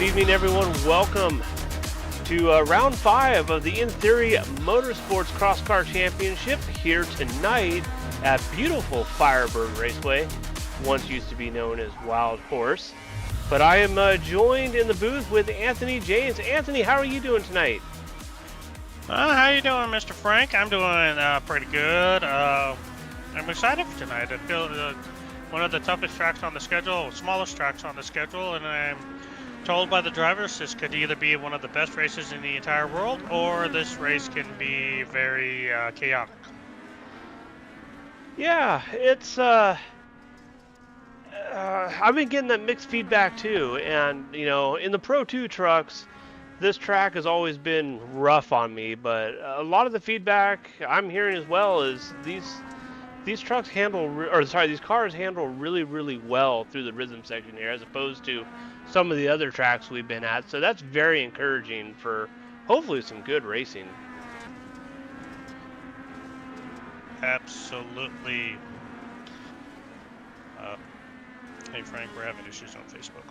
evening, everyone. Welcome to round 5 of the In Theory Motorsports Cross Car Championship here tonight at beautiful Firebird Raceway, once used to be known as Wild Horse. But I am joined in the booth with Anthony James. Anthony, how are you doing tonight? How you doing, Mr. Frank? I'm doing pretty good. I'm excited for tonight. I feel one of the toughest tracks on the schedule, smallest tracks on the schedule, and I'm told by the drivers this could either be one of the best races in the entire world, or this race can be very chaotic. Yeah, it's I've been getting that mixed feedback too, and you know, in the Pro 2 trucks, this track has always been rough on me, but a lot of the feedback I'm hearing as well is these trucks handle, these cars handle really well through the rhythm section here, as opposed to some of the other tracks we've been at. So that's very encouraging for hopefully some good racing. Absolutely. Hey Frank, we're having issues on Facebook.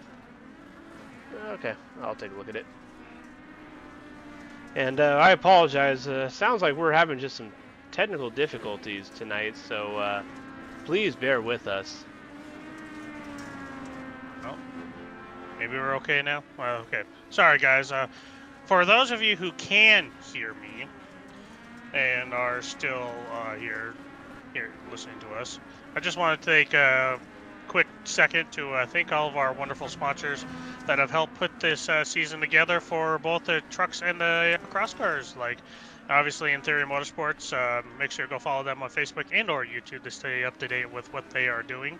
Okay, I'll take a look at it. And I apologize. Sounds like we're having just some technical difficulties tonight, so please bear with us. Oh, maybe we're okay now? Well, okay. Sorry, guys. For those of you who can hear me and are still here listening to us, I just want to take a quick second to thank all of our wonderful sponsors that have helped put this season together for both the trucks and the cross cars. Like, obviously, In Theory Motorsports. Make sure to go follow them on Facebook and or YouTube to stay up to date with what they are doing.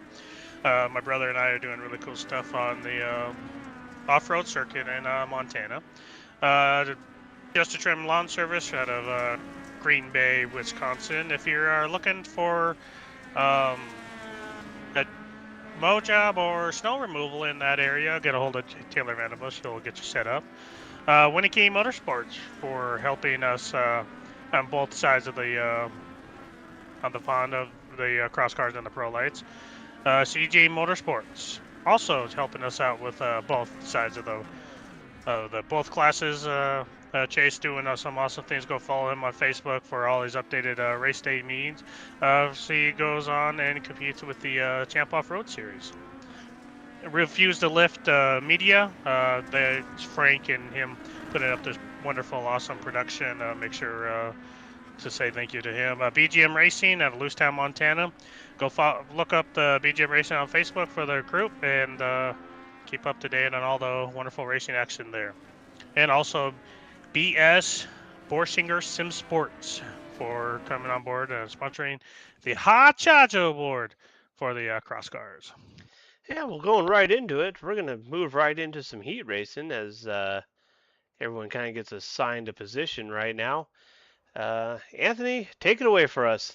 My brother and I are doing really cool stuff on the off-road circuit in Montana. Just a Trim Lawn Service out of Green Bay, Wisconsin. If you're looking for a mow job or snow removal in that area, get a hold of Taylor Vanderbush. He'll get you set up. Winnicky Motorsports for helping us on both sides of the on the pond of the cross cars and the pro lights. CJ Motorsports also helping us out with both sides of the both classes. Chase doing some awesome things. Go follow him on Facebook for all his updated race day meetings. He goes on and competes with the Champ Off-Road Series. Refuse to Lift Media. Frank and him putting up this wonderful, awesome production. Make sure to say thank you to him. BGM Racing out of Lewistown, Montana. Go look up the BGM Racing on Facebook for their group and keep up to date on all the wonderful racing action there. And also BS Borschinger Sim Sports for coming on board and sponsoring the Hot Chacho Award for the cross cars. Yeah, well, going right into it, we're going to move right into some heat racing as everyone kind of gets assigned a position right now. Anthony, take it away for us.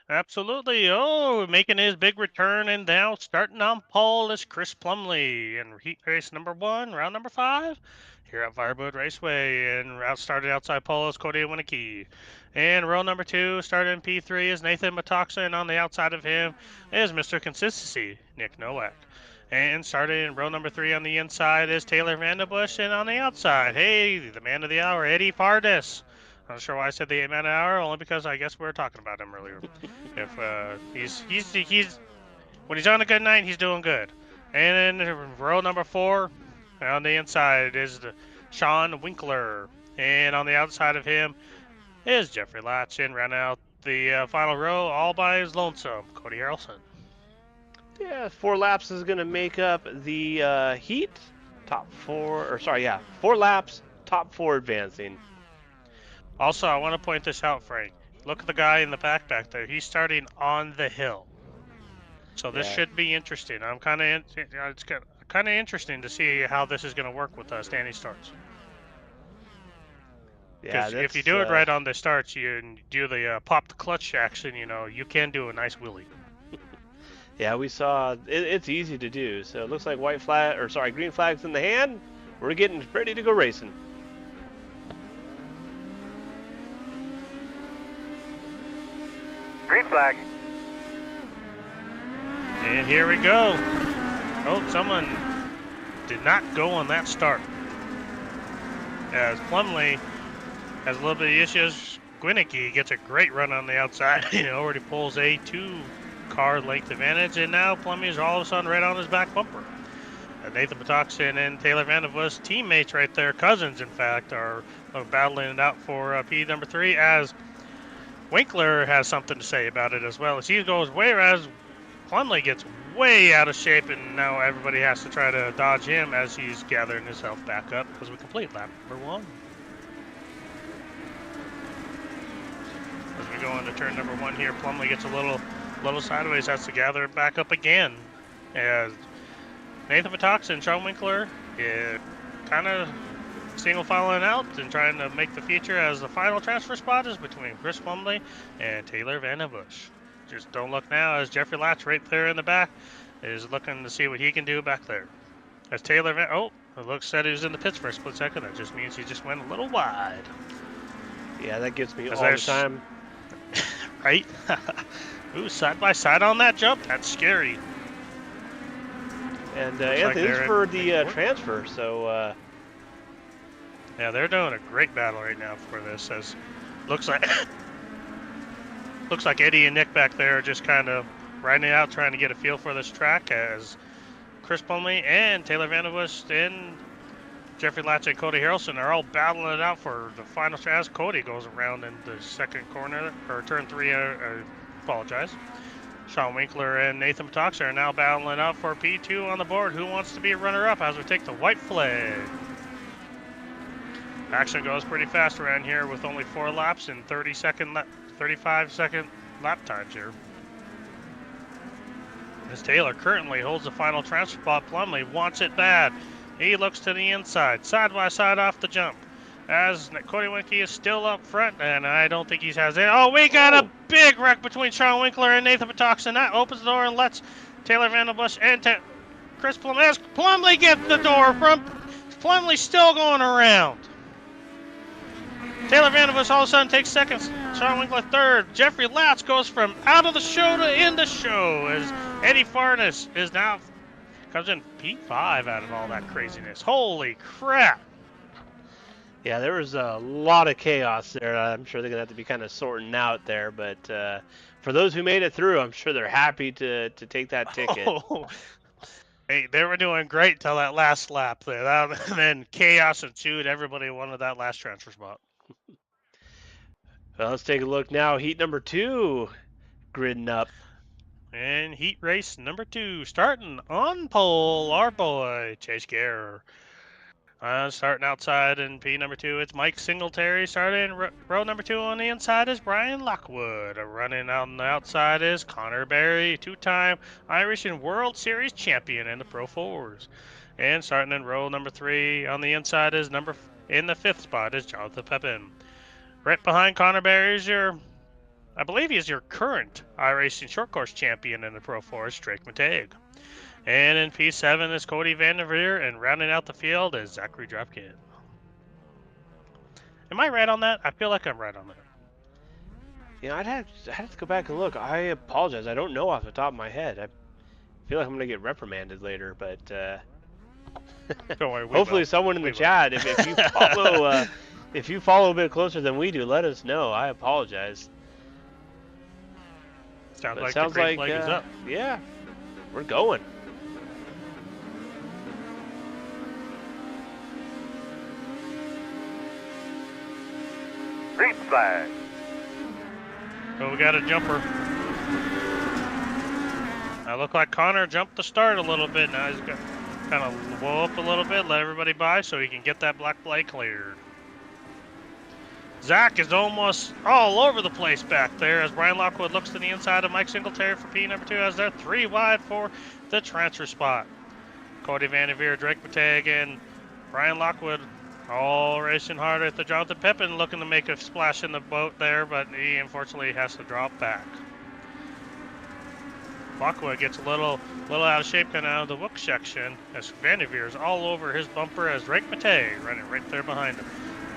Absolutely. Oh, making his big return, and now starting on pole is Chris Plumley in heat race number 1, round number 5, here at Firebird Raceway. And route started outside pole is Cody Winnicky. And row number 2, starting in P3, is Nathan Matoxa, and on the outside of him is Mr. Consistency, Nick Nowak. And starting in row number 3 on the inside is Taylor Vanderbush, and on the outside, hey, the man of the hour, Eddie Pardes. I'm not sure why I said the 8 man an hour, only because I guess we were talking about him earlier. If he's when he's on a good night, he's doing good. And in row number 4, on the inside is Sean Winkler, and on the outside of him is Jeffrey Latch, and round out the final row all by his lonesome, Cody Harrelson. Yeah, 4 laps is going to make up the heat. 4 laps, top 4 advancing. Also, I want to point this out, Frank. Look at the guy in the back there. He's starting on the hill. So this should be interesting. It's kind of interesting to see how this is going to work with standing starts. Because if you do it right on the starts, you do the pop the clutch action, you can do a nice wheelie. Yeah, we saw it's easy to do. So it looks like green flag's in the hand. We're getting ready to go racing. Green flag. And here we go. Oh, someone did not go on that start. As Plumley has a little bit of issues, Gwinnicky gets a great run on the outside. Already pulls a 2-car length advantage, and now Plumley is all of a sudden right on his back bumper. Nathan Patoxin and Taylor Vanderbush, teammates right there, cousins in fact, are battling it out for P number 3, as Winkler has something to say about it as well. As he goes, whereas Plumley gets way out of shape, and now everybody has to try to dodge him as he's gathering himself back up as we complete lap number 1. As we go into turn number 1 here, Plumley gets a little sideways, has to gather it back up again. As Nathan Patoxin and Sean Winkler kind of single filing out and trying to make the feature, as the final transfer spot is between Chris Plumley and Taylor Vanderbush. Just don't look now, as Jeffrey Latch right there in the back is looking to see what he can do back there. As Taylor it looks like he was in the pits for a split second. That just means he just went a little wide. Yeah, that gets me all the time. Right? Ooh, side by side on that jump. That's scary. And Anthony, this is for the transfer, so... Yeah, they're doing a great battle right now for this. As looks like Eddie and Nick back there are just kind of riding it out, trying to get a feel for this track, as Chris Plumley and Taylor Vanderbush and Jeffrey Latch and Cody Harrelson are all battling it out for the final as Cody goes around in the second corner, or turn 3, I apologize. Sean Winkler and Nathan Patoxin are now battling out for P2 on the board. Who wants to be a runner-up as we take the white flag? Action goes pretty fast around here with only 4 laps and 35-second lap times here. As Taylor currently holds the final transfer spot, Plumley wants it bad. He looks to the inside, side by side off the jump. As Cody Winkie is still up front, and I don't think he has it. Oh, we got a big wreck between Sean Winkler and Nathan Patoxin. That opens the door and lets Taylor Vanderbush and Chris Plumley. As Plumley gets the door from Plumley, still going around. Taylor Vanderbush all of a sudden takes second. Sean Winkler third. Jeffrey Latz goes from out of the show to in the show, as Eddie Farnes is now comes in P5 out of all that craziness. Holy crap! Yeah, there was a lot of chaos there. I'm sure they're going to have to be kind of sorting out there. But for those who made it through, I'm sure they're happy to take that ticket. Oh. Hey, they were doing great till that last lap there. And then chaos ensued. Everybody wanted that last transfer spot. Well, let's take a look now. Heat number 2, gridding up. And heat race number 2, starting on pole, our boy, Chase Gare. Starting outside in P number 2, it's Mike Singletary. Starting in row number 2 on the inside is Brian Lockwood. Running on the outside is Connor Berry, 2-time Irish and World Series champion in the Pro 4s. And starting in row number 3 on the inside is in the 5th spot is Jonathan Pepin. Right behind Connor Berry is I believe he's your current iRacing short course champion in the Pro 4s, Drake Mateig. And in P7 is Cody Vanderveer, and rounding out the field is Zachary Dropkin. Am I right on that? I feel like I'm right on that. Yeah, I'd have to go back and look. I apologize. I don't know off the top of my head. I feel like I'm going to get reprimanded later, but don't worry, hopefully someone in the chat, if you follow a bit closer than we do, let us know. I apologize. Sounds like the green flag is up. Yeah, we're going. Green flag. So we got a jumper. I look like Connor jumped the start a little bit. Now he's got kind of blow up a little bit, let everybody by so he can get that black flag cleared. Zach is almost all over the place back there as Brian Lockwood looks to the inside of Mike Singletary for P number 2 as they're 3 wide for the transfer spot. Cody Vanderveer, Drake Mateig, and Brian Lockwood all racing hard at the Jonathan Pepin, looking to make a splash in the boat there, but he unfortunately has to drop back. Lockwood gets a little out of shape coming out of the book section as Vanderveer is all over his bumper as Drake Mateig running right there behind him.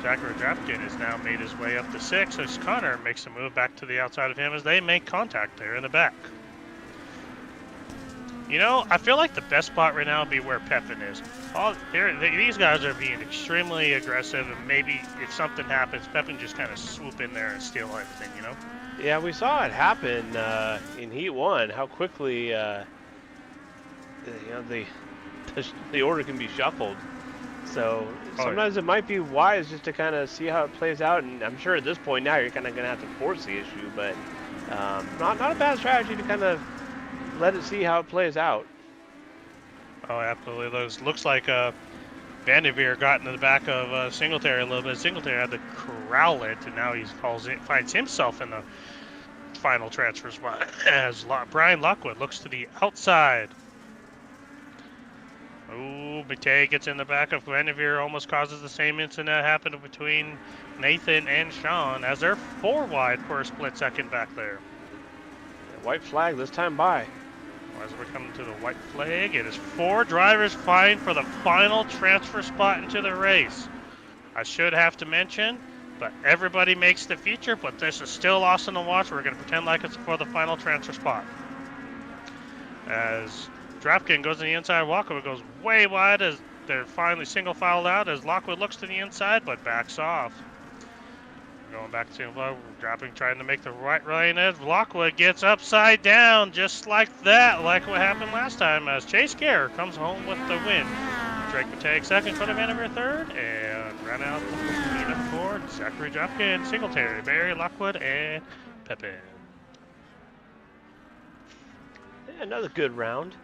Zachary Drapkin has now made his way up to 6 as Connor makes a move back to the outside of him as they make contact there in the back. You know, I feel like the best spot right now would be where Pepin is. These guys are being extremely aggressive, and maybe if something happens, Pepin just kind of swoop in there and steal everything, you know? Yeah, we saw it happen in Heat 1, how quickly the order can be shuffled. So sometimes it might be wise just to kind of see how it plays out, and I'm sure at this point now you're kind of going to have to force the issue, but not a bad strategy to kind of let it see how it plays out. Oh, absolutely. Looks like Vanderveer got into the back of Singletary a little bit. Singletary had to corral it, and now he finds himself in the final transfer spot as Brian Lockwood looks to the outside. Oh, Matei gets in the back of Vanderveer, almost causes the same incident that happened between Nathan and Sean as they're 4 wide for a split second back there. White flag this time by. As we're coming to the white flag, it is 4 drivers vying for the final transfer spot into the race. I should have to mention, but everybody makes the feature, but this is still awesome to watch. We're going to pretend like it's for the final transfer spot. As Drapkin goes to the inside, Walker goes way wide as they're finally single filed out as Lockwood looks to the inside but backs off. Going back to single file, dropping, trying to make the right lane as Lockwood gets upside down just like that, like what happened last time as Chase Gare comes home with the win. Drake Matei second, Cody Vanderveer third, and run out number 4, Zachary Drapkin, Singletary, Barry, Lockwood, and Pepin. Yeah, another good round.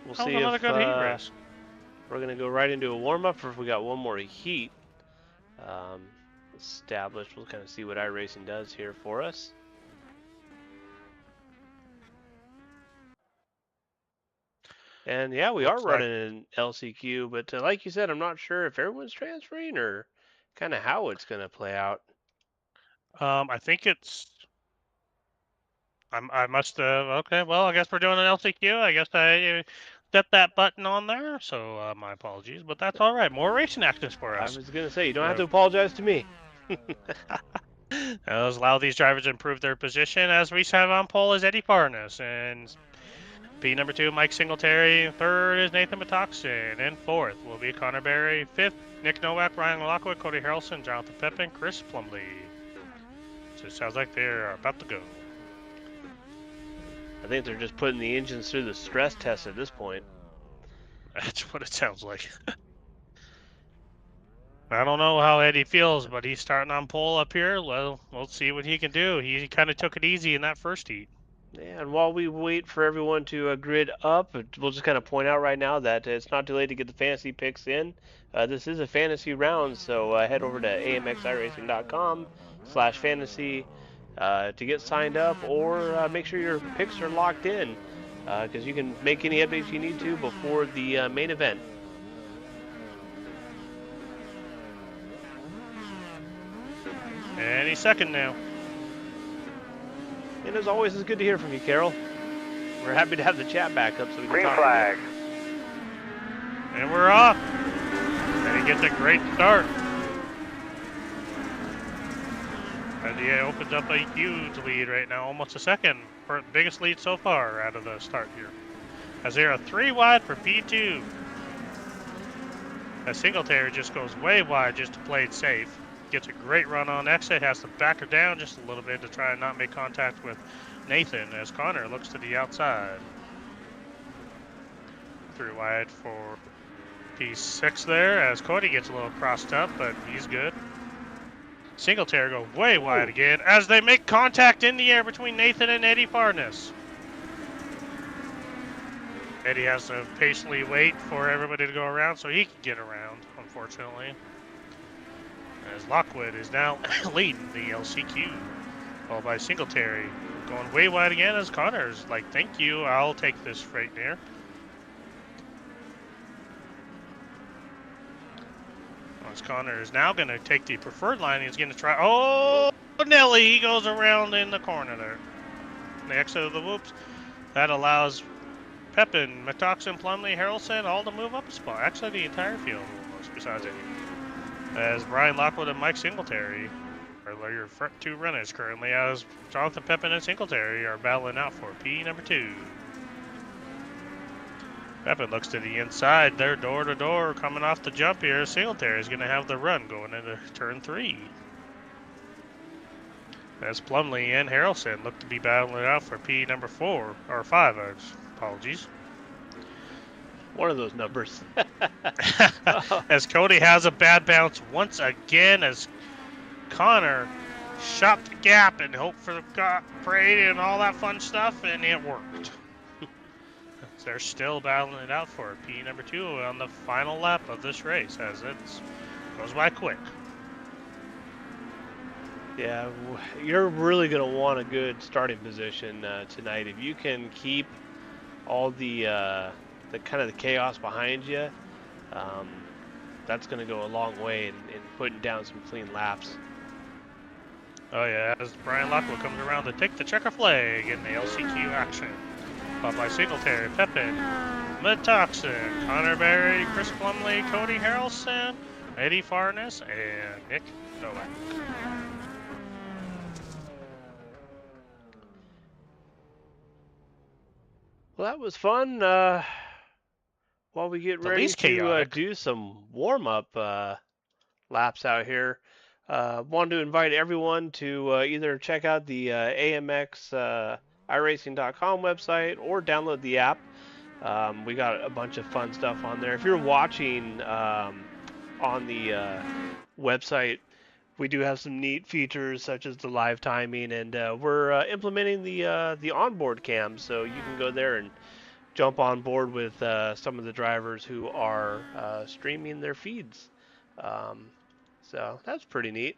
We'll see another if good heat race. We're going to go right into a warm-up, or if we got one more heat established. We'll kind of see what iRacing does here for us. And yeah, we are running an LCQ, but like you said, I'm not sure if everyone's transferring or kind of how it's going to play out. I think it's... I must have... Okay, well, I guess we're doing an LCQ. I guess I set that button on there, so my apologies, but that's all right. More racing actions for us. I was going to say, you don't have to apologize to me. Let's allow these drivers to improve their position as we have on pole is Eddie Farnes, and P number 2, Mike Singletary. Third is Nathan Metoxen, and fourth will be Connor Berry. Fifth, Nick Nowak, Ryan Lockwood, Cody Harrelson, Jonathan Pepin, Chris Plumley. So it sounds like they're about to go. I think they're just putting the engines through the stress test at this point. That's what it sounds like. I don't know how Eddie feels, but he's starting on pole up here. Well, we'll see what he can do. He kind of took it easy in that first heat. Yeah, and while we wait for everyone to grid up, we'll just kind of point out right now that it's not too late to get the fantasy picks in. This is a fantasy round, so head over to amxiracing.com/fantasy to get signed up, or make sure your picks are locked in, because you can make any updates you need to before the main event. And he's second now. And as always, it's good to hear from you, Carol. We're happy to have the chat back up so we can Green talk flag. to you. And we're off. And he gets a great start. And he opens up a huge lead right now, almost a second. For the biggest lead so far out of the start here. As they are 3 wide for P2. As Singletary just goes way wide just to play it safe. Gets a great run on exit, has to back her down just a little bit to try and not make contact with Nathan as Connor looks to the outside. 3 wide for P6 there as Cody gets a little crossed up, but he's good. Singletary go way wide again as they make contact in the air between Nathan and Eddie Farnes. Eddie has to patiently wait for everybody to go around so he can get around, unfortunately. As Lockwood is now leading the LCQ, followed by Singletary. Going way wide again as Connor's like, thank you, I'll take this right there. As Connor is now going to take the preferred line, he's going to try, oh, Nelly, he goes around in the corner there. The exit of the whoops, that allows Pepin, Metoxen, Plumley, Harrelson all to move up a spot. Actually, the entire field almost, besides Eddie. As Brian Lockwood and Mike Singletary are your front 2 runners currently, as Jonathan Pepin and Singletary are battling out for P number 2. Pepin looks to the inside. They're door to door coming off the jump here. Singletary is going to have the run going into turn 3. As Plumley and Harrelson look to be battling it out for P number 4 or 5. Apologies. One of those numbers. As Cody has a bad bounce once again, as Connor shot the gap and hoped for the parade and all that fun stuff, and it worked. They're still battling it out for P number 2 on the final lap of this race, as it goes by quick. Yeah, you're really going to want a good starting position tonight. If you can keep all the kind of the chaos behind you, that's going to go a long way in putting down some clean laps. Oh yeah, as Brian Lockwood comes around to take the checker flag in the LCQ action. Followed by Singletary, Pepin, Metoxen, Connor Berry, Chris Plumley, Cody Harrelson, Eddie Farnes, and Nick Novak. Well, that was fun. While we get ready to do some warm-up laps out here, wanted to invite everyone to either check out the AMX iRacing.com website or download the app. We got a bunch of fun stuff on there. If you're watching on the website, we do have some neat features such as the live timing, and we're implementing the onboard cam, so you can go there and jump on board with some of the drivers who are streaming their feeds. So that's pretty neat.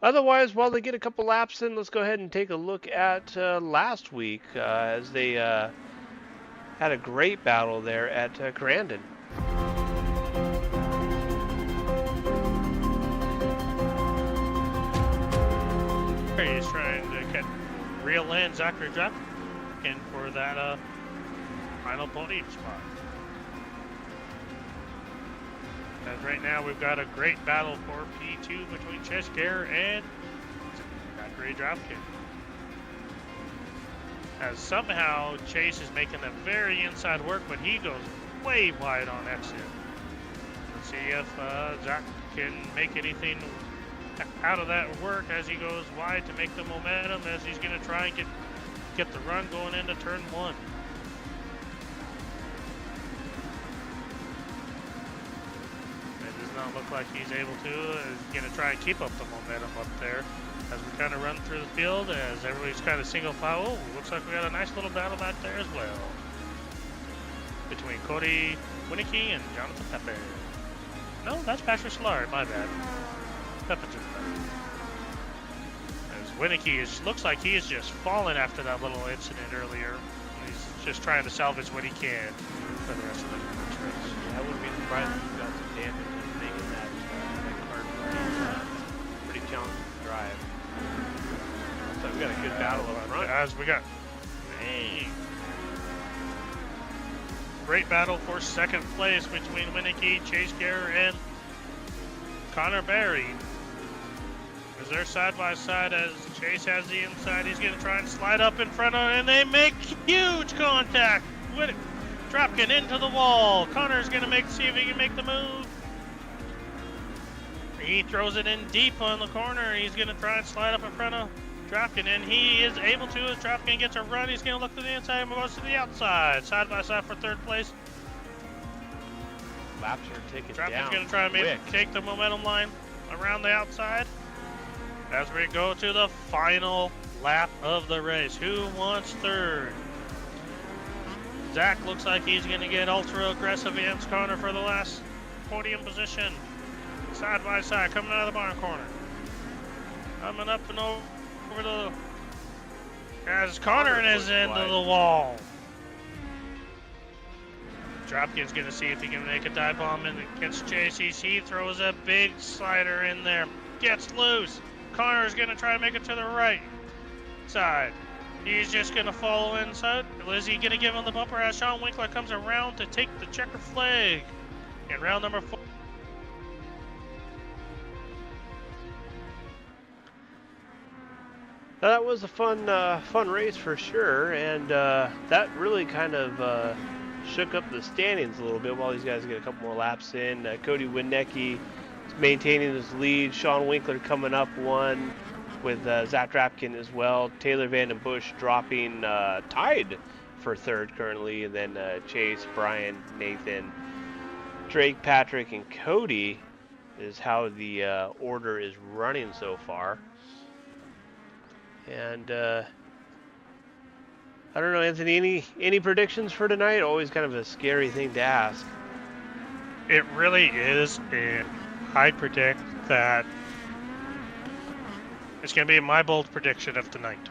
Otherwise, while they get a couple laps in, let's go ahead and take a look at last week as they had a great battle there at Grandin. He's trying to get reel in Zachary Druck in for that final podium spot. As right now we've got a great battle for P2 between Chase Gare and Zachary Dropkin. As somehow Chase is making a very inside work, but he goes way wide on exit. Let's see if Zach can make anything out of that work as he goes wide to make the momentum, as he's going to try and get the run going into turn 1. It does not look like he's able to. He's going to try and keep up the momentum up there as we kind of run through the field, as everybody's kind of single file. Oh, looks like we got a nice little battle back there as well between Cody Winnicky and Jonathan Pepe. No, that's Patrick Solari, my bad. Pepin's in the as Winnicky looks like he is just falling after that little incident earlier. He's just trying to salvage what he can for the rest of the race. Yeah, I wouldn't be surprised if he got some damage in making that car pretty challenging to drive. So we got a good battle up front. As we got great battle for second place between Winnicky, Chase Gare, and Connor Berry. As they're side by side, as Chase has the inside, he's going to try and slide up in front of him, and they make huge contact. Dropkin into the wall. Connor's going to see if he can make the move. He throws it in deep on the corner. He's going to try and slide up in front of Dropkin, and he is able to. As Dropkin gets a run, he's going to look to the inside and goes to the outside. Side by side for third place. Laps are ticking down. Dropkin's going to try and maybe take the momentum line around the outside. As we go to the final lap of the race. Who wants third? Zach looks like he's going to get ultra aggressive against Connor for the last podium position. Side by side, coming out of the barn corner. Coming up and over the... As Connor is into the wall. Dropkin's going to see if he can make a dive bomb against Chase. He throws a big slider in there. Gets loose. Connor's going to try to make it to the right side. He's just going to follow inside. Is he going to give him the bumper as Sean Winkler comes around to take the checker flag in round number 4? That was a fun race for sure, and that really kind of shook up the standings a little bit while these guys get a couple more laps in. Cody Winnecke is maintaining his lead. Sean Winkler coming up one with Zach Drapkin as well. Taylor Vanden Bush dropping tied for third currently, and then Chase, Brian, Nathan, Drake, Patrick, and Cody is how the order is running so far. And I don't know, Anthony, any predictions for tonight? Always kind of a scary thing to ask. It really is, and I predict that it's going to be my bold prediction of tonight.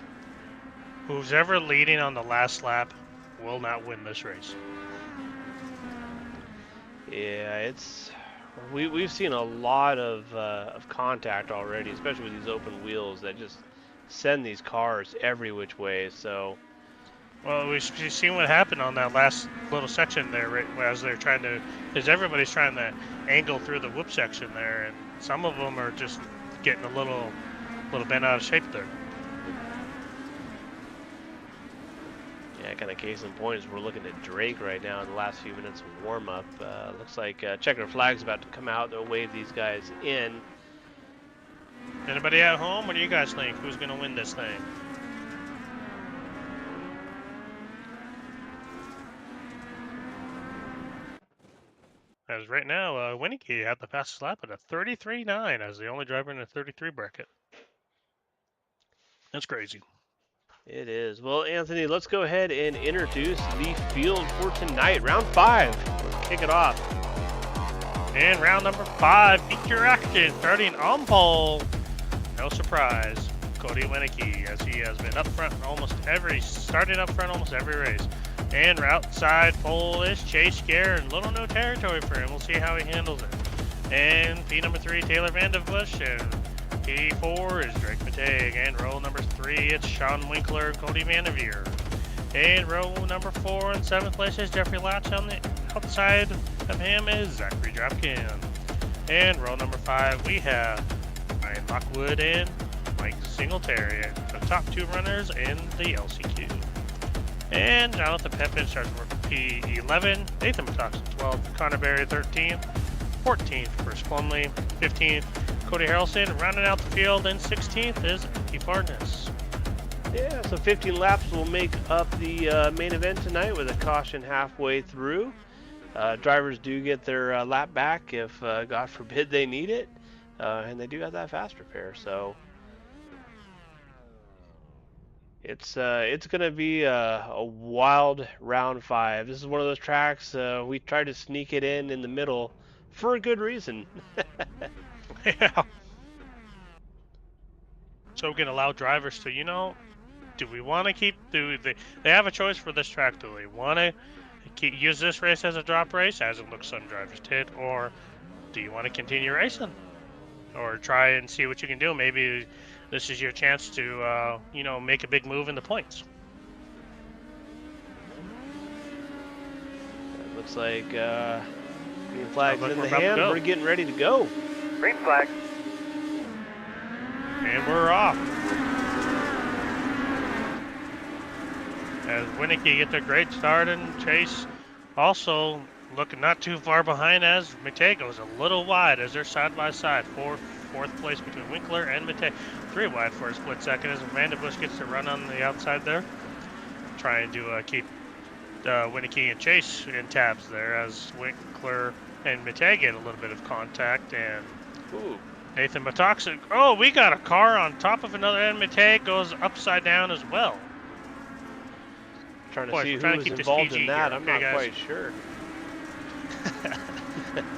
Who's ever leading on the last lap will not win this race. Yeah, we've seen a lot of contact already, especially with these open wheels that just send these cars every which way. So, well, we've seen what happened on that last little section there, right, as they're trying to, as everybody's trying to angle through the whoop section there, and some of them are just getting a little bent out of shape there. Yeah, kind of case in point is we're looking at Drake right now in the last few minutes of warm-up. Looks like checker flag's about to come out. They'll wave these guys in. Anybody at home? What do you guys think? Who's going to win this thing? As right now, Winnecke had the fastest lap at a 33.9 as the only driver in the 33 bracket. That's crazy. It is. Well, Anthony, let's go ahead and introduce the field for tonight. Round 5. Let's kick it off. And round number 5, feature action, starting on pole. No surprise, Cody Winnecke, as he has been up front starting up front almost every race. And outside pole is Chase Gare, and little no territory for him. We'll see how he handles it. And P number 3, Taylor Vanden Bush, and P4 is Drake Mateg. And row number 3, it's Sean Winkler and Cody Vanderveer. And row number 4 in 7th place is Jeffrey Latch. On the outside of him is Zachary Dropkin. And row number 5, we have Ryan Lockwood and Mike Singletary, the top 2 runners in the LCQ. And Jonathan Pepin starts with P11, Nathan Matox 12th, Connor Berry 13th, 14th Bruce Plumley, 15th Cody Harrelson, rounding out the field, and 16th is Keith Hardness. Yeah, so 15 laps will make up the main event tonight with a caution halfway through. Drivers do get their lap back if, God forbid, they need it. And they do have that fast repair, so it's going to be a wild round 5. This is one of those tracks we tried to sneak it in the middle for a good reason. Yeah. So we can allow drivers to, do we want to keep? They have a choice for this track? Do they want to use this race as a drop race, as it looks some drivers did, or do you want to continue racing? Or try and see what you can do. Maybe this is your chance to, make a big move in the points. It looks like green flag's in the hand. We're getting ready to go. Green flag. And we're off. As Winnecke gets a great start, and Chase also looking not too far behind, as Matei goes a little wide as they're side by side. Fourth place between Winkler and Matei. 3 wide for a split second as Vanden Bush gets to run on the outside there. Trying to keep Winnecke and Chase in tabs there as Winkler and Matei get a little bit of contact. And Nathan Matoxic. Oh, we got a car on top of another, and Matei goes upside down as well. Trying to see who was involved in that. I'm not quite sure.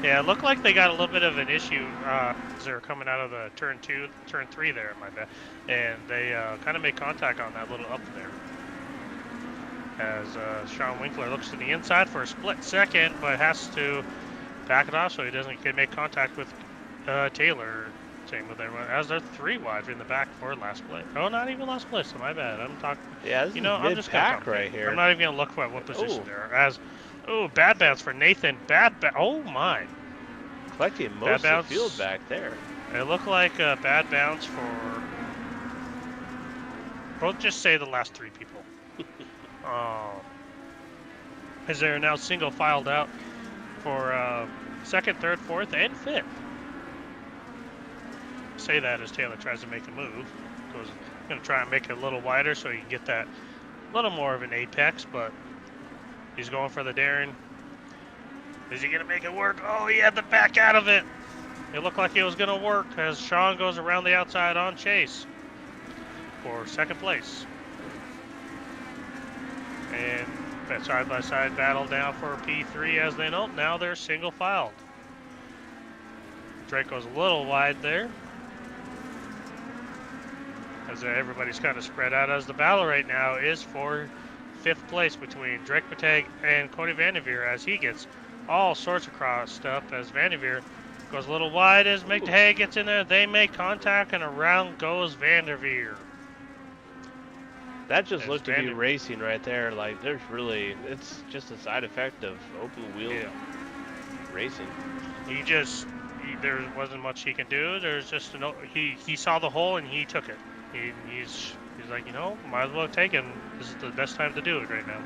Yeah, it looked like they got a little bit of an issue as they were coming out of the turn 3 there, my bad. And they kind of made contact on that little up there. As Sean Winkler looks to the inside for a split second, but has to back it off so he doesn't make contact with Taylor. Same with everyone, as they're 3 wide in the back for last place. Oh, not even last place, so my bad. I'm talking. Yeah, this is I'm just pack right here. I'm not even gonna look for what position they're as. Oh, bad bounce for Nathan. Oh my. Collecting most of the field back there. It looked like a bad bounce for. We'll just say the last 3 people. as they're now single filed out for second, third, fourth, and fifth. Say that as Taylor tries to make a move. Goes going to try and make it a little wider so he can get that little more of an apex, but he's going for the daring. Is he going to make it work? Oh, he had the back out of it. It looked like it was going to work as Sean goes around the outside on Chase for second place. And that side-by-side battle down for P3 as they know. Now they're single filed. Drake goes a little wide there. As everybody's kind of spread out, as the battle right now is for fifth place between Drake Mateg and Cody Vanderveer as he gets all sorts of crossed up as Vanderveer goes a little wide as Mateg gets in there. They make contact and around goes Vanderveer. That just looked to be racing right there. Like there's really, it's just a side effect of open wheel racing. There wasn't much he can do. There's just he saw the hole and he took it. He's like, might as well take it. This is the best time to do it right now.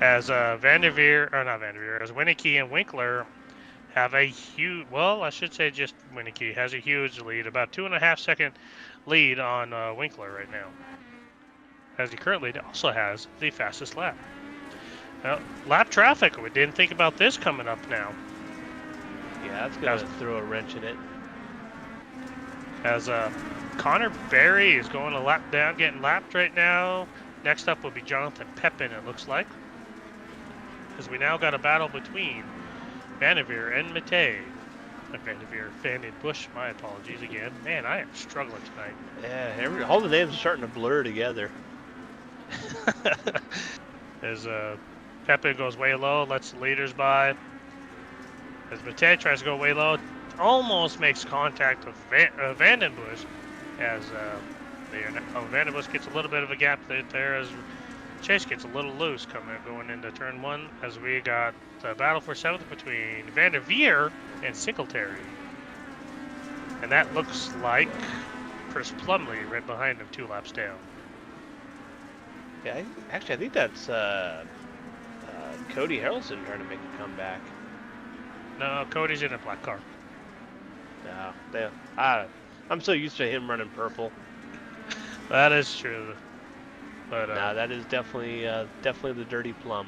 As as Winicky and Winkler have a huge, well, I should say just Winicky has a huge lead, about 2.5 second lead on Winkler right now. As he currently also has the fastest lap. Lap traffic, we didn't think about this coming up now. Yeah, that's going to throw a wrench in it. As Connor Berry is going a lap down, getting lapped right now. Next up will be Jonathan Pepin, it looks like. As we now got a battle between Vanderveer and Matei. Vanderveer, Van den Bush, my apologies again. Man, I am struggling tonight. Yeah, all the names are starting to blur together. As Pepin goes way low, lets the leaders by. As Matei tries to go way low, almost makes contact with Van den Bush. As Van den Bush gets a little bit of a gap there as Chase gets a little loose going into turn one. As we got the battle for seventh between Vanderveer and Singletary. And that looks like Chris Plumley right behind him 2 laps down. Yeah, actually, I think that's Cody Harrelson trying to make a comeback. No, Cody's in a black car. No, I'm so used to him running purple. That is true. But no, that is definitely the Dirty Plum.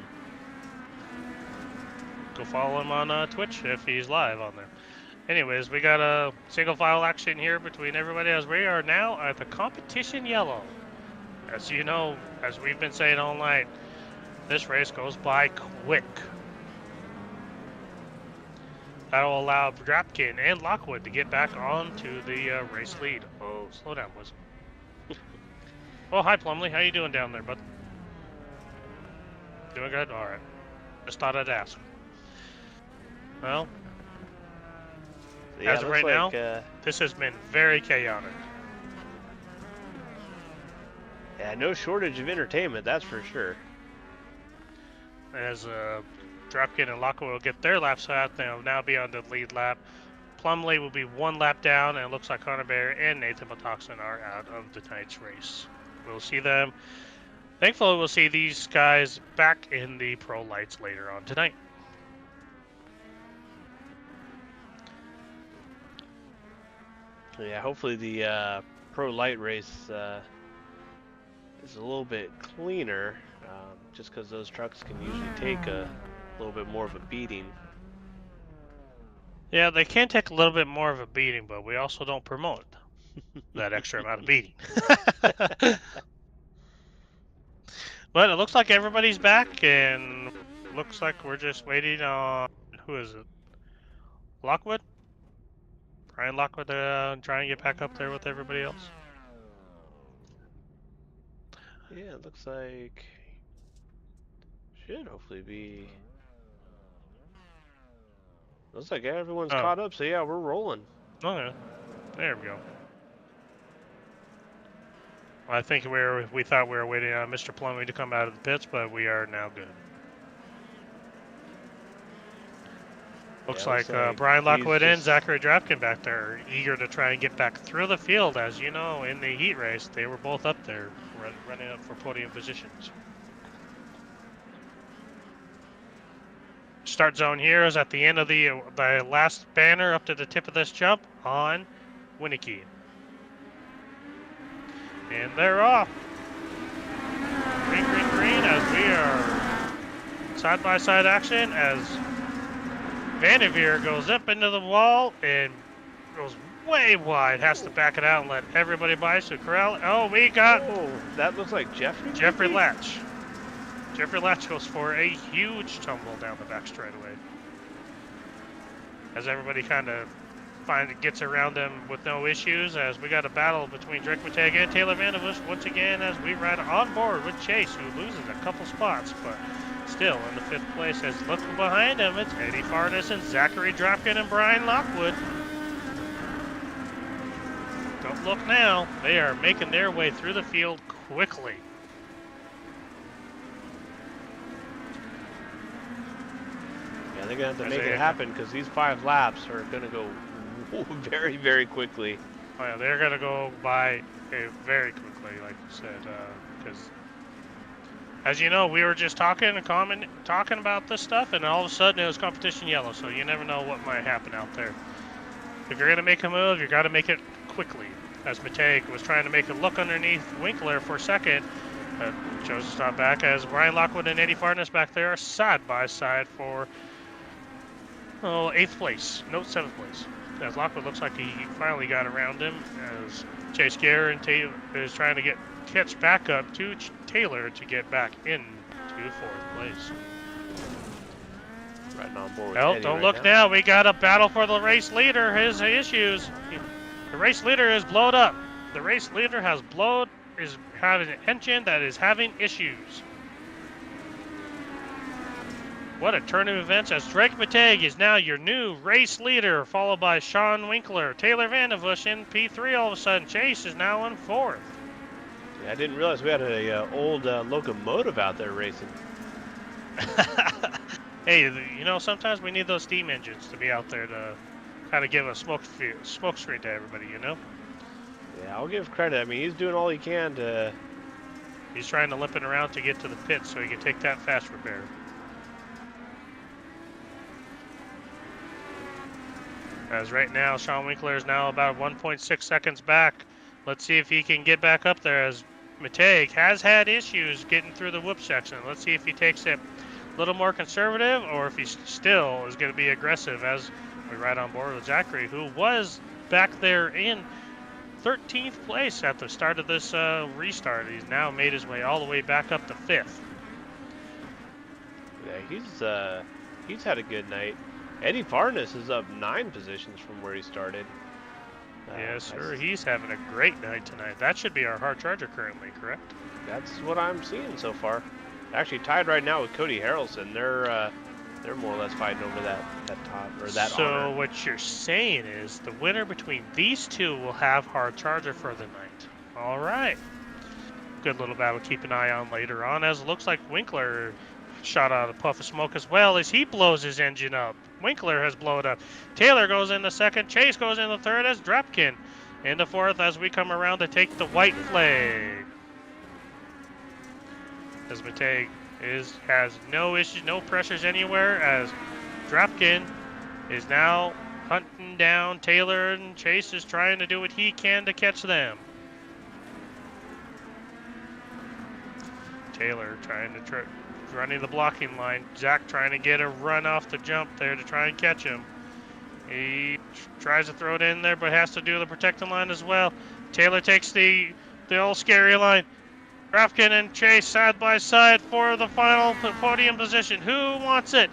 Go follow him on Twitch if he's live on there. Anyways, we got a single file action here between everybody as we are now at the competition yellow. As you know, as we've been saying all night, this race goes by quick. That'll allow Drapkin and Lockwood to get back onto the race lead. Oh, slow down, boys. Oh, hi, Plumley. How you doing down there, bud? Doing good? All right. Just thought I'd ask. Well, yeah, as of right now, this has been very chaotic. Yeah, no shortage of entertainment, that's for sure. As Dropkin and Lockwood will get their laps out, they'll now be on the lead lap. Plumley will be 1 lap down, and it looks like Connor Bear and Nathan Matoxin are out of tonight's race. We'll see them. Thankfully, we'll see these guys back in the pro lights later on tonight. Yeah, hopefully the pro light race is a little bit cleaner, just because those trucks can usually take a little bit more of a beating. Yeah, they can take a little bit more of a beating, but we also don't promote that extra amount of beating. But it looks like everybody's back, and looks like we're just waiting on, who is it? Lockwood? Brian Lockwood trying to get back up there with everybody else. Yeah, it looks like should hopefully be. Looks like everyone's caught up, so yeah, we're rolling. Okay, there we go. I think we thought we were waiting on Mr. Plumley to come out of the pits, but we are now good. Looks like Brian Lockwood and Zachary Drapkin back there, eager to try and get back through the field. As you know, in the heat race, they were both up there running up for podium positions. Start zone here is at the end of the last banner up to the tip of this jump on Winnicky. And they're off. Green, green, green as we are side-by-side action as Vanderveer goes up into the wall and goes way wide. Has to back it out and let everybody by. So Corral, we got... Oh, that looks like Jeffrey? Jeffrey Latch. Jeffrey Latch goes for a huge tumble down the back straightaway. As everybody kind of gets around him with no issues, as we got a battle between Drake Mateg and Taylor Vanderbush once again as we ride on board with Chase, who loses a couple spots, but still in the 5th place. As looking behind him, it's Eddie Farnes and Zachary Dropkin and Brian Lockwood. Don't look now. They are making their way through the field quickly. Yeah, they're going to have to make it happen because these 5 laps are going to go very, very quickly. Oh, yeah, they're going to go by very quickly, like you said, because as you know, we were just talking about this stuff, and all of a sudden it was competition yellow, so you never know what might happen out there. If you're going to make a move, you got to make it quickly. As Mateg was trying to make a look underneath Winkler for a second, chose to stop back as Brian Lockwood and Eddie Farnes back there are side by side for 8th place, no 7th place. As Lockwood looks like he finally got around him, as Chase Gare and Taylor is trying to catch back up to Taylor to get back into 4th place. Riding on board with Well, Eddie don't right look now. now. We got a battle for the race leader. His issues. The race leader is blowed up. The race leader is having an engine that is having issues. What a turn of events as Drake Mateg is now your new race leader, followed by Sean Winkler. Taylor Vanderbush in P3 all of a sudden. Chase is now in 4th. Yeah, I didn't realize we had a old locomotive out there racing. Hey, you know, sometimes we need those steam engines to be out there to kind of give a smoke screen to everybody, you know? Yeah, I'll give credit. I mean, he's doing all he can to... He's trying to limp it around to get to the pit so he can take that fast repair. As right now, Sean Winkler is now about 1.6 seconds back. Let's see if he can get back up there as Mateg has had issues getting through the whoop section. Let's see if he takes it a little more conservative or if he still is going to be aggressive as we ride on board with Zachary, who was back there in 13th place at the start of this restart. He's now made his way all the way back up to 5th. Yeah, he's had a good night. Eddie Farnes is up 9 positions from where he started. Yes, sir. He's having a great night tonight. That should be our hard charger currently, correct? That's what I'm seeing so far. Actually tied right now with Cody Harrelson. They're more or less fighting over that top or that So honor. what you're saying is the winner between these two will have hard charger for the night. All right. Good little battle. Keep an eye on later on, as it looks like Winkler shot out a puff of smoke as well as he blows his engine up. Winkler has blown up. Taylor goes into 2nd. Chase goes into 3rd as Dropkin into 4th as we come around to take the white flag. As Mateg has no issues, no pressures anywhere, as Dropkin is now hunting down Taylor, and Chase is trying to do what he can to catch them. Taylor trying to running the blocking line. Zach trying to get a run off the jump there to try and catch him. He tries to throw it in there, but has to do the protecting line as well. Taylor takes the old scary line. Rafkin and Chase side by side for the final podium position. Who wants it?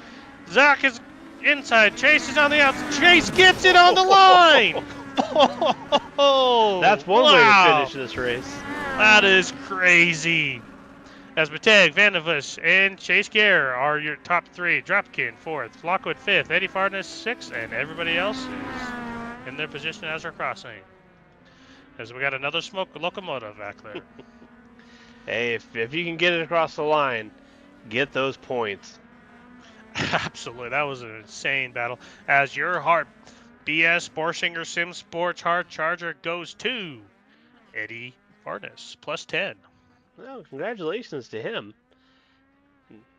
Zach is inside. Chase is on the outside. Chase gets it on the line. That's one way to finish this race. That is crazy. As Mateg, Vanderbush, and Chase Gare are your top 3. Dropkin 4th, Lockwood 5th, Eddie Farnes 6th, and everybody else is in their position as we're crossing. As we got another smoke locomotive back there. Hey, if you can get it across the line, get those points. Absolutely, that was an insane battle. As your heart BS Borsinger Sim Sports Hard Charger goes to Eddie Farnes, plus 10. Well, congratulations to him.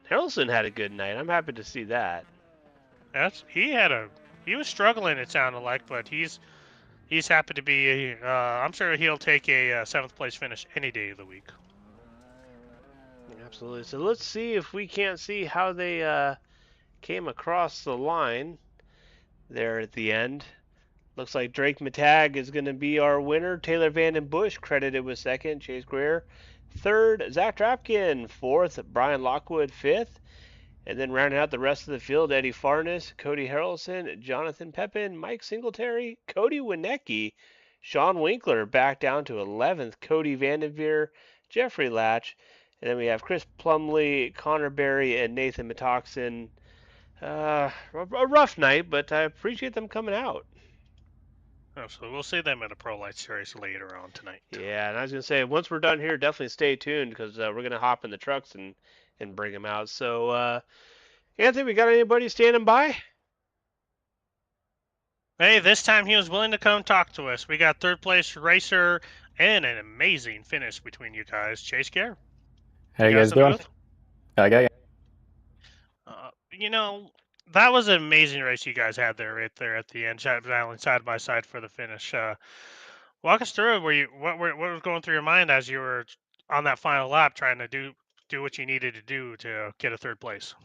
Harrelson had a good night. I'm happy to see that. He was struggling. It sounded like, but he's happy to be. I'm sure he'll take a seventh place finish any day of the week. Absolutely. So let's see if we can't see how they came across the line there at the end. Looks like Drake Matag is going to be our winner. Taylor Vanden Bush credited with second. Chase Greer third. Zach Drapkin fourth. Brian Lockwood fifth. And then rounding out the rest of the field, Eddie Farnes, Cody Harrelson, Jonathan Pepin, Mike Singletary, Cody Winecki, Sean Winkler back down to 11th, Cody Vandenveer, Jeffrey Latch, and then we have Chris Plumley, Connor Berry, and Nathan Metoxen. A rough night, but I appreciate them coming out. So we'll see them in a Pro Light Series later on tonight. Yeah, and I was gonna say once we're done here, definitely stay tuned because we're gonna hop in the trucks and bring them out. So, Anthony, we got anybody standing by? Hey, this time he was willing to come talk to us. We got third place racer and an amazing finish between you guys. Chase Gare. How you guys doing? I got you. You know, that was an amazing race you guys had there, right there at the end, battling side by side for the finish. Walk us through what was going through your mind as you were on that final lap, trying to do what you needed to do to get a third place.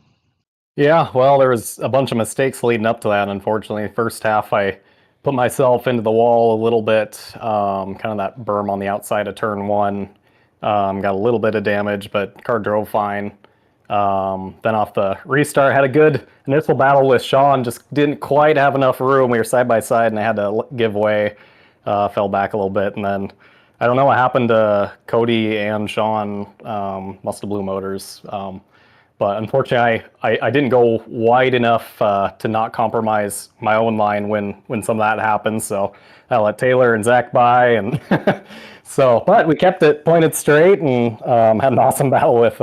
Yeah, well, there was a bunch of mistakes leading up to that, unfortunately. First half, I put myself into the wall a little bit, kind of that berm on the outside of turn one. Got a little bit of damage, but car drove fine. Then off the restart, had a good initial battle with Sean, just didn't quite have enough room. We were side by side, and I had to give way, fell back a little bit, and then I don't know what happened to Cody and Sean, must have blew motors. But unfortunately, I didn't go wide enough to not compromise my own line when some of that happened. So I let Taylor and Zach by, and but we kept it pointed straight and had an awesome battle with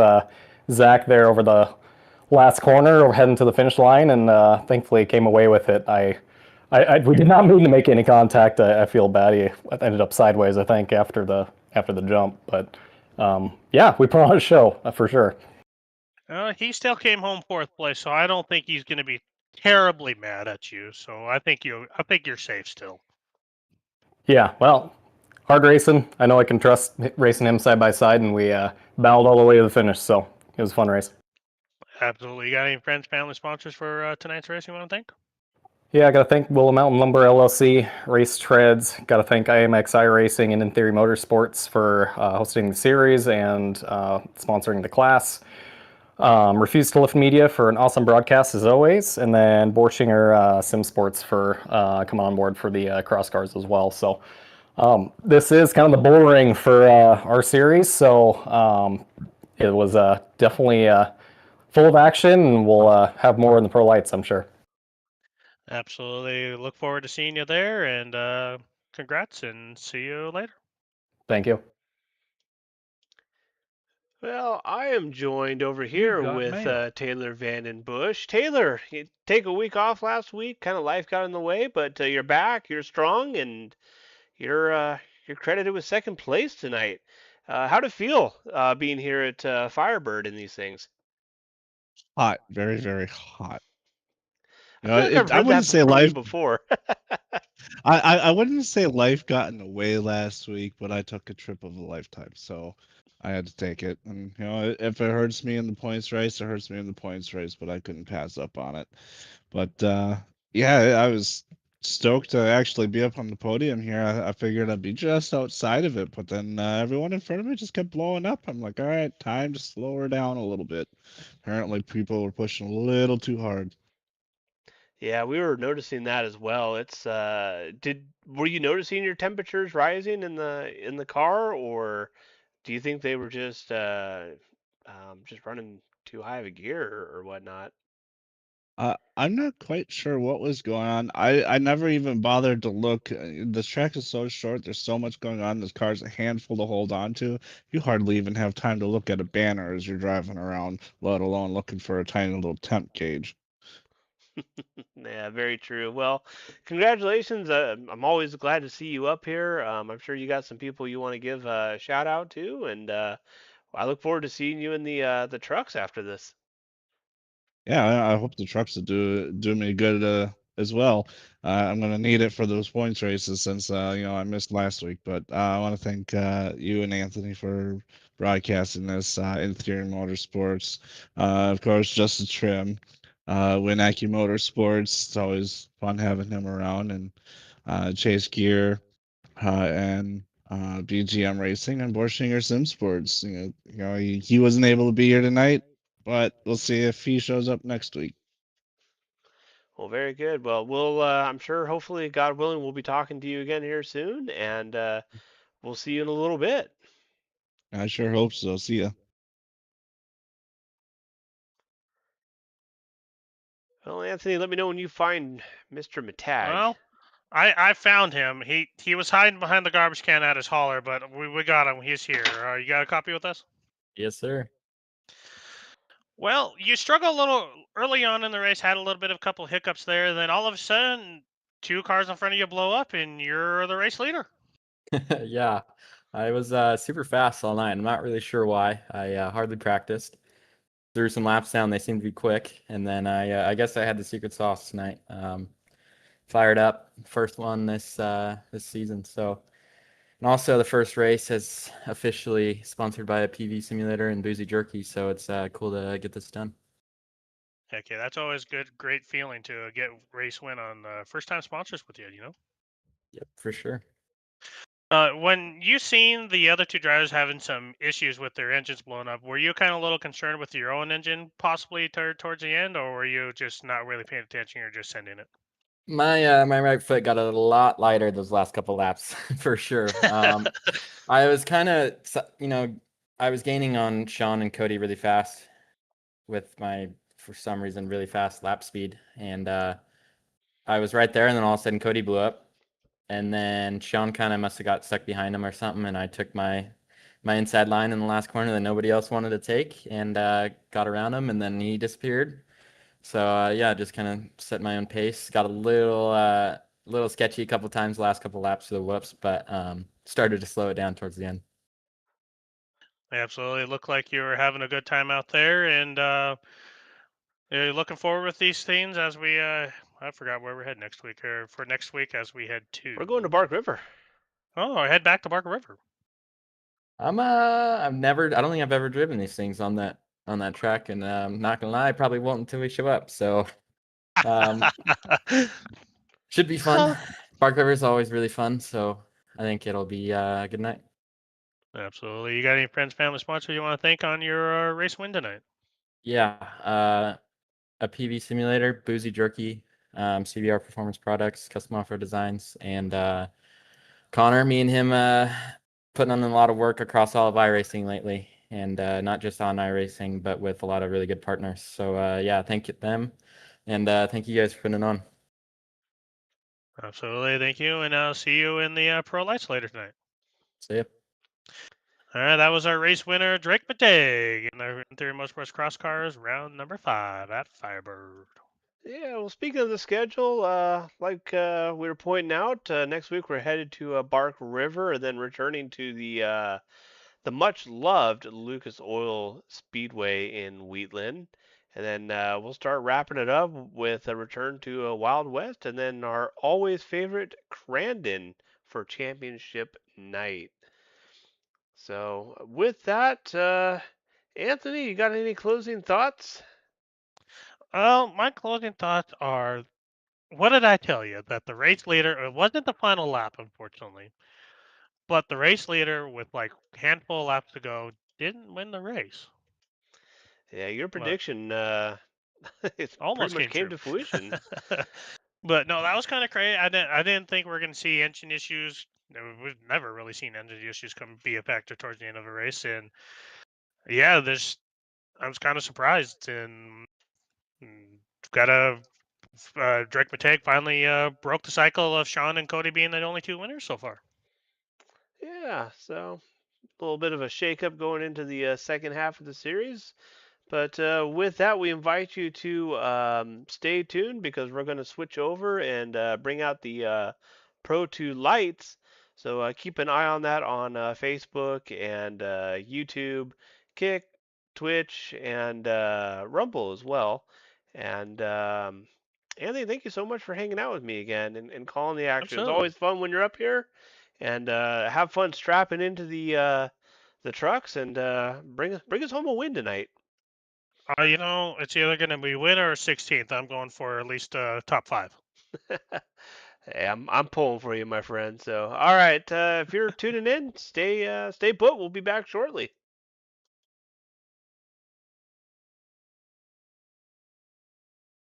Zach there over the last corner, or heading to the finish line, and thankfully came away with it. We did not mean to make any contact. I feel bad. He ended up sideways, I think, after the jump. But yeah, we put on a show for sure. He still came home fourth place, so I don't think he's going to be terribly mad at you. So I think you're safe still. Yeah, well, hard racing. I know I can trust racing him side by side, and we battled all the way to the finish. So it was a fun race. Absolutely. You got any friends, family, sponsors for tonight's race you want to thank? Yeah, I got to thank Willow Mountain Lumber LLC, Race Treads. Got to thank IMXI Racing and In Theory Motorsports for hosting the series and sponsoring the class. Refuse to Lift Media for an awesome broadcast as always, and then Borschinger Sim Sports for coming on board for the cross cars as well. So this is kind of the bull ring for our series. So it was definitely full of action, and we'll have more in the Pro Lights, I'm sure. Absolutely. Look forward to seeing you there, and congrats, and see you later. Thank you. Well, I am joined over here with Taylor Vanden Bush. Taylor, you take a week off last week, kind of life got in the way, but you're back, you're strong, and you're credited with second place tonight. How'd it feel being here at Firebird in these things? Hot, very, very hot. I feel like I've I heard wouldn't that say from you life. before. I wouldn't say life got in the way last week, but I took a trip of a lifetime, so I had to take it. And if it hurts me in the points race, it hurts me in the points race, but I couldn't pass up on it. But yeah, I was stoked to actually be up on the podium here. I figured I'd be just outside of it, but then everyone in front of me just kept blowing up. I'm like, all right, time to slow her down a little bit. Apparently, people were pushing a little too hard. Yeah, we were noticing that as well. It's were you noticing your temperatures rising in the car, or do you think they were just running too high of a gear or whatnot? I'm not quite sure what was going on. I never even bothered to look. This track is so short. There's so much going on. This car's a handful to hold on to. You hardly even have time to look at a banner as you're driving around, let alone looking for a tiny little temp gauge. Yeah, very true. Well, congratulations. I'm always glad to see you up here. I'm sure you got some people you want to give a shout out to, and I look forward to seeing you in the trucks after this. Yeah, I hope the trucks will do me good as well. I'm gonna need it for those points races since I missed last week. But I want to thank you and Anthony for broadcasting this. Itm Motorsports, of course, Justin Trim, Winaki Motorsports. It's always fun having him around, and Chase Gear, and BGM Racing and Borschinger Sim Sports. He wasn't able to be here tonight, but we'll see if he shows up next week. Well, very good. Well, I'm sure, hopefully, God willing, we'll be talking to you again here soon, and we'll see you in a little bit. I sure hope so. See ya. Well, Anthony, let me know when you find Mr. Matag. Well, I found him. He was hiding behind the garbage can at his hauler, but we got him. He's here. You got a copy with us? Yes, sir. Well, you struggled a little early on in the race, had a little bit of a couple hiccups there. Then all of a sudden, two cars in front of you blow up, and you're the race leader. Yeah, I was super fast all night. I'm not really sure why. I hardly practiced. Threw some laps down. They seemed to be quick, and then I guess I had the secret sauce tonight. Fired up, first one this season. So, and also the first race is officially sponsored by a PV simulator and Boozy Jerky. So it's cool to get this done. Heck yeah, that's always good, great feeling to get race win on first time sponsors with you. Yep, for sure. When you seen the other two drivers having some issues with their engines blowing up, were you kind of a little concerned with your own engine possibly towards the end, or were you just not really paying attention? You're just sending it. My right foot got a lot lighter those last couple laps for sure. I was kind of I was gaining on Sean and Cody really fast with my for some reason really fast lap speed, and I was right there, and then all of a sudden Cody blew up, and then Sean kind of must have got stuck behind him or something, and I took my inside line in the last corner that nobody else wanted to take, and got around him, and then he disappeared. So yeah, just kind of set my own pace. Got a little sketchy a couple times last couple laps for the whoops, but started to slow it down towards the end. Absolutely, it looked like you were having a good time out there, and you're looking forward with these things as we I forgot where we're heading next week, or for next week as we head to. We're going to Bark River. Oh, I head back to Barker River. I don't think I've ever driven these things on that track, and I'm not gonna lie, I probably won't until we show up. So should be fun. Bark River is always really fun, so I think it'll be a good night. Absolutely. You got any friends, family, sponsors you want to thank on your race win tonight? Yeah, a PV simulator, Boozy Jerky, CBR Performance Products, Custom Off-Road Designs, and Connor. Me and him putting on a lot of work across all of iRacing lately, and not just on iRacing, but with a lot of really good partners. So yeah, thank them, and thank you guys for putting it on. Absolutely. Thank you. And I'll see you in the Pro Lights later tonight. See ya. All right. That was our race winner, Drake Mateg, in the Itm Motorsports Cross Cars, round number 5 at Firebird. Yeah, well, speaking of the schedule, like we were pointing out, next week we're headed to Bark River and then returning to the much loved Lucas Oil Speedway in Wheatland. And then we'll start wrapping it up with a return to Wild West and then our always favorite Crandon for championship night. So, with that, Anthony, you got any closing thoughts? Well, my closing thoughts are, what did I tell you? That the race leader, it wasn't the final lap, unfortunately, but the race leader with like handful of laps to go didn't win the race. Yeah, your But prediction it pretty almost much came came true. to fruition. But no, that was kind of crazy. I didn't think we are going to see engine issues. We've never really seen engine issues come be a factor towards the end of a race, and yeah, I was kind of surprised, and got a Drake Mateg finally broke the cycle of Sean and Cody being the only two winners so far. Yeah, so a little bit of a shakeup going into the second half of the series. But with that, we invite you to stay tuned because we're going to switch over and bring out the Pro 2 lights. So keep an eye on that on Facebook and YouTube, Kick, Twitch, and Rumble as well. And Anthony, thank you so much for hanging out with me again and calling the action. It's Absolutely. always fun when you're up here, and have fun strapping into the trucks and bring us home a win tonight. It's either going to be win or 16th. I'm going for at least top 5. Hey, I'm pulling for you, my friend. So, all right, if you're tuning in, stay put. We'll be back shortly.